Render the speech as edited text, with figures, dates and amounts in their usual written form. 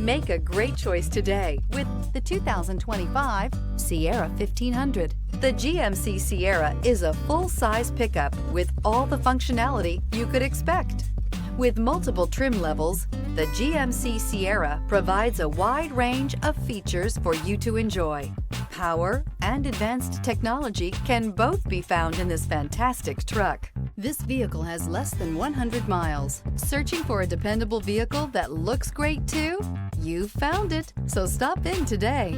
Make a great choice today with the 2025 Sierra 1500. The GMC Sierra is a full-size pickup with all the functionality you could expect. With multiple trim levels, the GMC Sierra provides a wide range of features for you to enjoy. Power and advanced technology can both be found in this fantastic truck. This vehicle has less than 100 miles. Searching for a dependable vehicle that looks great too? You found it, so stop in today.